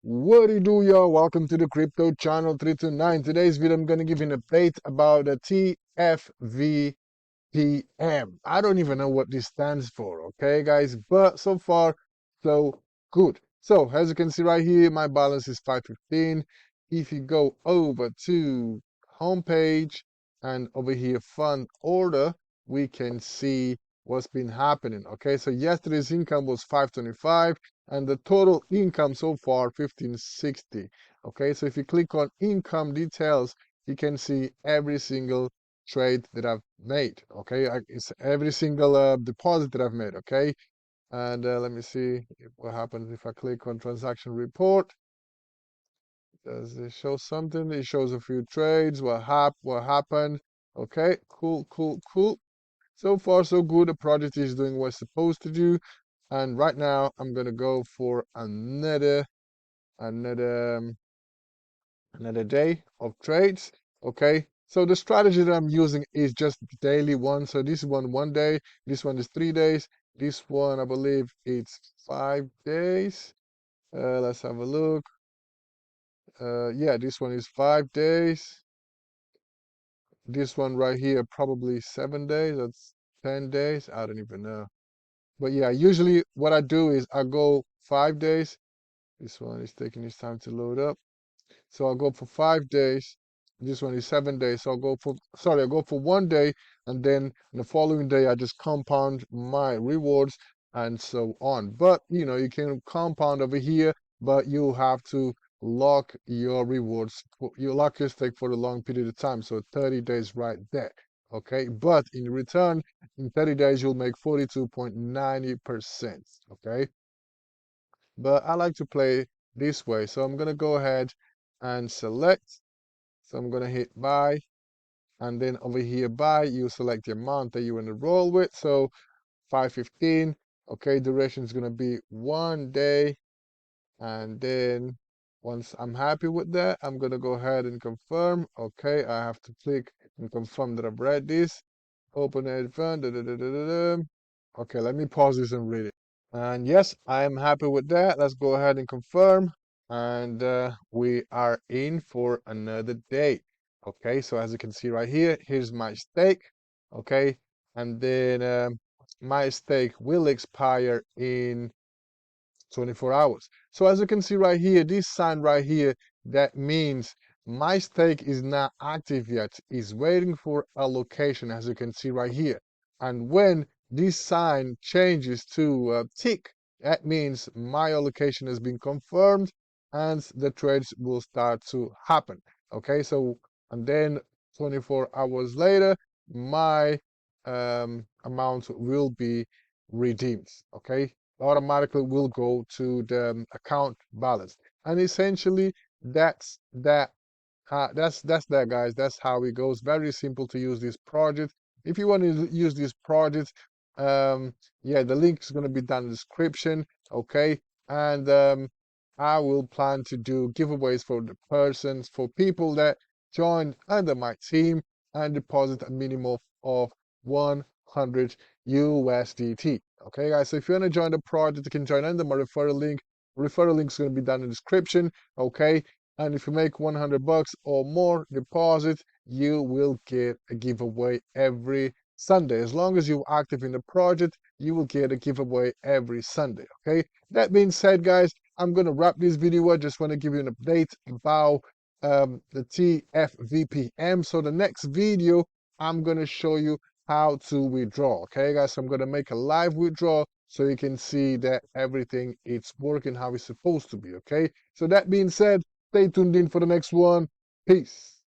What do you do, y'all? Welcome to the Crypto Channel 329. Today's video, I'm going to give you an update about the TFVPM. I don't even know what this stands for, okay, guys? But so far, so good. So, as you can see right here, my balance is 515. If you go over to homepage and over here, fund order, we can see what's been happening, okay? So, yesterday's income was 525 and the total income so far 1560. Okay, so if you click on income details, you can see every single trade that I've made. Okay, it's every single deposit that I've made. Okay, and let me see what happens if I click on transaction report. Does it show something? It shows a few trades. What happened? Okay, cool. So far so good. The project is doing what it's supposed to do. And right now I'm gonna go for another another day of trades. Okay, so the strategy that I'm using is just the daily one. So this one day, this one is 3 days, this one I believe it's 5 days. Let's have a look. Yeah, this one is 5 days. This one right here probably 7 days. That's 10 days. I don't even know. But yeah, usually what I do is I go 5 days. This one is taking its time to load up. So I'll go for 5 days. This one is 7 days. So I'll go for one day, and then the following day I just compound my rewards and so on. But you can compound over here, but you have to lock your rewards. You lock your stake for a long period of time. So 30 days right there. Okay. But in return, in 30 days, you'll make 42.90%. Okay. But I like to play this way. So I'm going to go ahead and select. So I'm going to hit buy. And then over here, buy, you select the amount that you want to roll with. So 515. Okay, duration is going to be 1 day. And then once I'm happy with that, I'm going to go ahead and confirm. Okay, I have to click and confirm that I've read this. Open it. Okay, let me pause this and read it. And yes, I am happy with that. Let's go ahead and confirm. And we are in for another day. Okay, so as you can see right here, here's my stake. Okay, and then my stake will expire in 24 hours. So as you can see right here, this sign right here, that means my stake is not active yet. It's waiting for allocation, as you can see right here. And when this sign changes to tick, that means my allocation has been confirmed and the trades will start to happen. Okay, so and then 24 hours later, my amount will be redeemed. Okay, automatically will go to the account balance. And essentially, that's that, guys. That's how it goes. Very simple to use this project. If you want to use this project, yeah, the link is going to be down in the description. Okay, and I will plan to do giveaways for people that join under my team and deposit a minimum of 100 USDT. Okay, guys. So if you want to join the project, you can join under my referral link. Referral link is going to be down in the description. Okay, and if you make 100 bucks or more deposit, you will get a giveaway every Sunday. As long as you're active in the project, you will get a giveaway every Sunday. Okay, that being said, guys, I'm going to wrap this video. I just want to give you an update about the TFVPM. So the next video, I'm going to show you how to withdraw. Okay, guys, so I'm going to make a live withdrawal so you can see that everything is working how it's supposed to be. Okay, so that being said, stay tuned in for the next one. Peace.